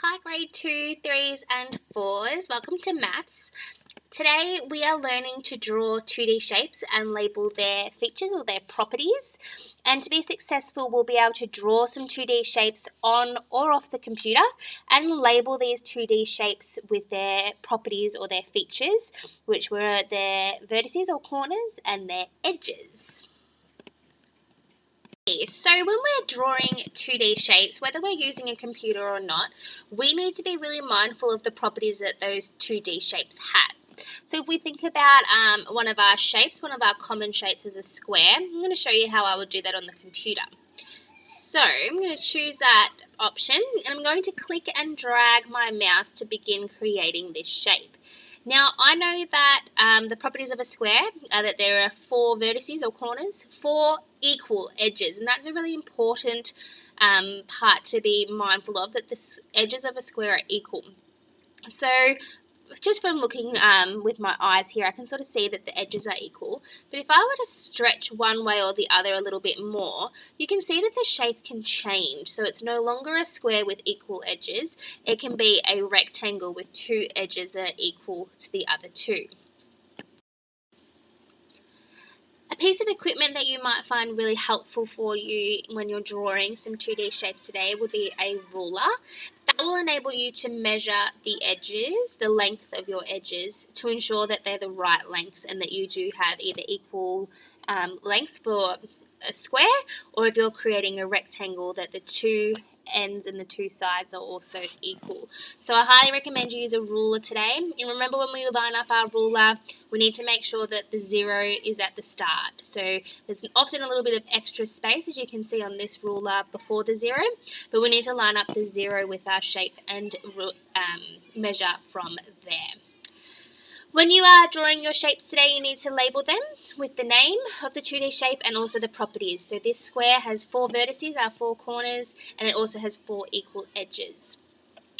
Hi grade 2, 3s and 4s, welcome to Maths. Today we are learning to draw 2D shapes and label their features or their properties. And to be successful we'll be able to draw some 2D shapes on or off the computer and label these 2D shapes with their properties or their features, which were their vertices or corners and their edges. So when we're drawing 2D shapes, whether we're using a computer or not, we need to be really mindful of the properties that those 2D shapes have. So if we think about one of our common shapes is a square, I'm going to show you how I would do that on the computer. So I'm going to choose that option and I'm going to click and drag my mouse to begin creating this shape. Now, I know that the properties of a square are that there are 4 vertices or corners, 4 equal edges, and that's a really important part to be mindful of, that the edges of a square are equal. So, just from looking with my eyes here, I can sort of see that the edges are equal. But if I were to stretch one way or the other a little bit more, you can see that the shape can change. So it's no longer a square with equal edges. It can be a rectangle with 2 edges that are equal to the other 2. A piece of equipment that you might find really helpful for you when you're drawing some 2D shapes today would be a ruler. That will enable you to measure the edges, the length of your edges, to ensure that they're the right lengths and that you do have either equal lengths for a square, or if you're creating a rectangle, that the 2 ends and the 2 sides are also equal. So I highly recommend you use a ruler today. And remember, when we line up our ruler, we need to make sure that the 0 is at the start. So there's often a little bit of extra space, as you can see on this ruler, before the 0, but we need to line up the 0 with our shape and measure from there. When you are drawing your shapes today, you need to label them with the name of the 2D shape and also the properties. So this square has 4 vertices, our 4 corners, and it also has 4 equal edges.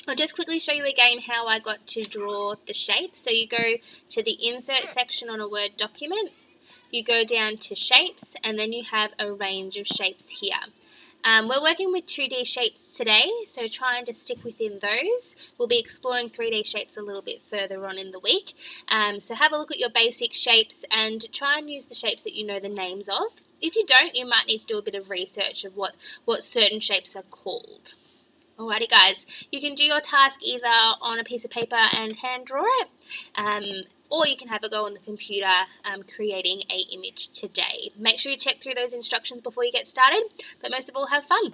I'll just quickly show you again how I got to draw the shape. So you go to the insert section on a Word document, you go down to shapes, and then you have a range of shapes here. We're working with 2D shapes today, so trying to stick within those. We'll be exploring 3D shapes a little bit further on in the week. So have a look at your basic shapes and try and use the shapes that you know the names of. If you don't, you might need to do a bit of research of what certain shapes are called. Alrighty guys, you can do your task either on a piece of paper and hand draw it, or you can have a go on the computer creating an image today. Make sure you check through those instructions before you get started, but most of all, have fun.